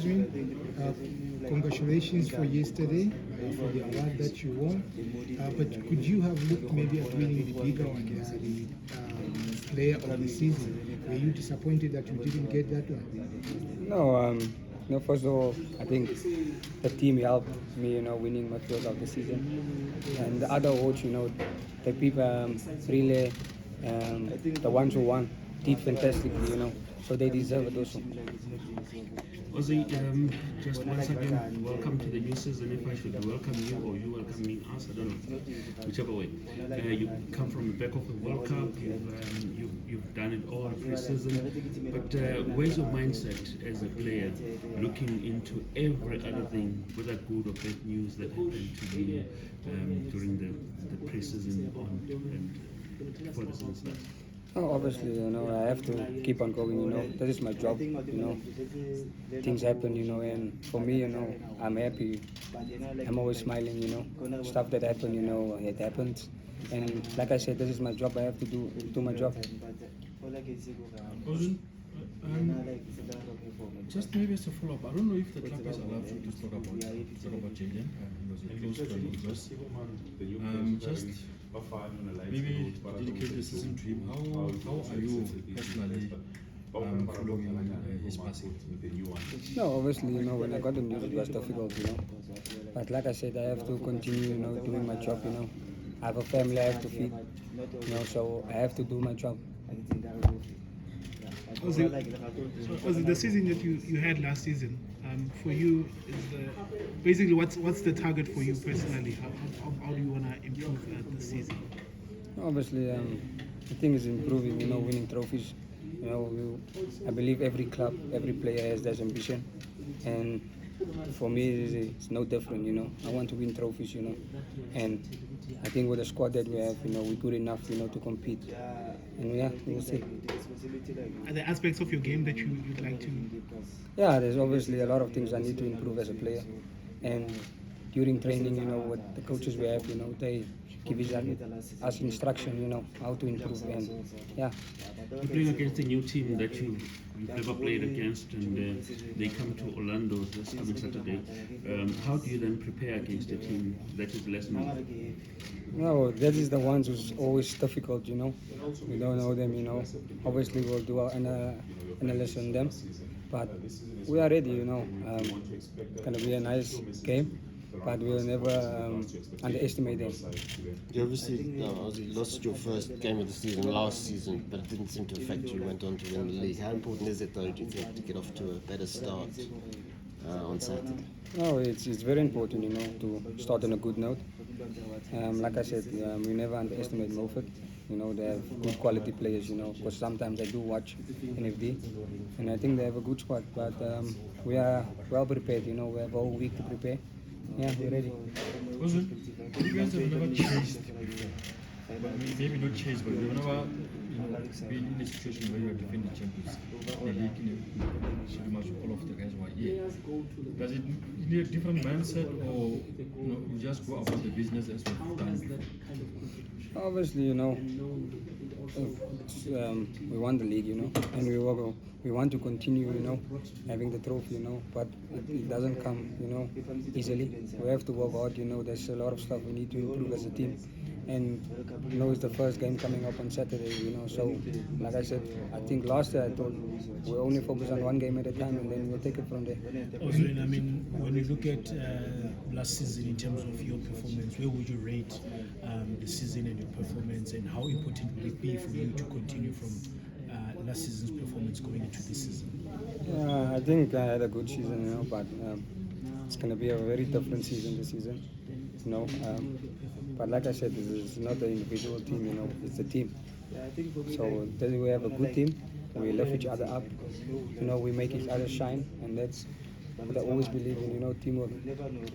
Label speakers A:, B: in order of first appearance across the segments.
A: Uh, Congratulations for yesterday, for the award that you won. But could you have looked maybe at winning the bigger one, the player of the season? Were you disappointed that you didn't get that one?
B: No, no. First of all, I think the team helped me, winning Midfielder of the season, and the other awards, the people, Rele, the ones who won, did fantastically, so they deserve it also.
C: Ozzy, just once again, welcome to the new season. If I should welcome you or you welcoming us, I don't know, whichever way. You come from the back of the World Cup, you've done it all pre-season, but where's your mindset as a player looking into every other thing, whether good or bad news that happened to you during the pre-season and before the season starts?
B: Oh, obviously, I have to keep on going, that is my job, things happen, and for me, I'm happy, I'm always smiling, stuff that happened, it happens, and like I said, this is my job, I have to do my job.
D: Just maybe as a follow-up, I don't know if the club has allowed you to talk about Jayden, because you're close to him. Just maybe dedicate the season to him. How are you personally following his passing?
B: No, obviously, when I got the news, it was difficult, but like I said, I have to continue, doing my job, I have a family I have to feed, so I have to do my job.
A: Was it the season that you had last season? For you, basically what's the target for you personally? How do you want to improve this season?
B: Obviously, the thing is improving, winning trophies. I believe every club, every player has that ambition, and for me, it's no different. I want to win trophies, and I think with the squad that we have, we're good enough, to compete, and we'll see.
A: Are there aspects of your game that you'd like to?
B: Yeah, there's obviously a lot of things I need to improve as a player, and during training, with the coaches we have, they give us instruction, how to improve, and yeah.
C: You're playing against a new team that you've never played against, and they come to Orlando this coming Saturday. How do you then prepare against a team that is less known?
B: No, that is the ones who's always difficult, We don't know them, Obviously, we'll do our analysis on them, but we are ready, It's going to be a nice game, but we'll never underestimate them.
E: You obviously lost your first game of the season last season, but it didn't seem to affect you. You went on to win the league. How important is it, though, do you think, to get off to a better start on Saturday?
B: No, it's very important, to start on a good note. Like I said, we never underestimate Milford. They have good quality players, because sometimes I do watch NFD, and I think they have a good squad, but we are well prepared, we have a whole week to prepare. Yeah, we're ready.
D: Oswin, you guys have never chased before. But maybe not chased, but you've never been in a situation where you are defending the champions. The league, pretty much all of the guys were here. Does it need a different mindset, or you just go about the business as we've done before?
B: Obviously, we won the league, and we want to continue, having the trophy, but it doesn't come, easily. We have to work hard, there's a lot of stuff we need to improve as a team. And, it's the first game coming up on Saturday, so, like I said, I think last year I thought we'll only focus on one game at a time, and then we'll take it from there.
F: Oswin, when you look at last season in terms of your performance, where would you rate the season and your performance, and how important will it be for you to continue from last season's performance going into this season?
B: I think I had a good season, but it's going to be a very different season this season, but like I said, it's not an individual team, it's a team. So we have a good team, we lift each other up, we make each other shine, and that's what I always believe in, teamwork.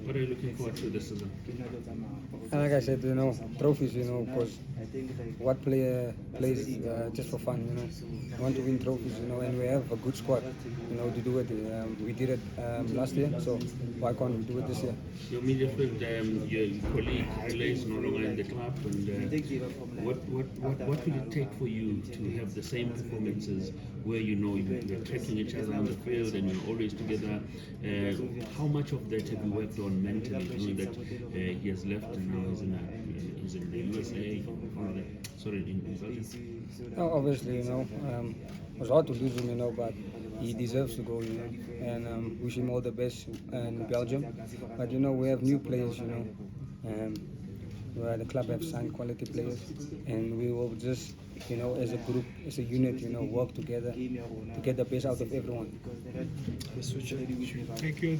C: What are you looking forward to this season?
B: And like I said, trophies, because what player plays just for fun, We want to win trophies, and we have a good squad, to do it. We did it last year, so why can't we do it this year?
C: Your midfield, your colleague Rele is no longer in the club, and what will it take for you to have the same performances where you're tracking each other on the field and you're always together. How much of that have you worked on mentally, knowing that he has left and now he's in the USA? Sorry, in Belgium.
B: No, obviously, it was hard to lose him, but he deserves to go, and wish him all the best in Belgium. But we have new players, where the club have signed quality players, and we will just, as a group, as a unit, work together to get the best out of everyone.
A: Thank you.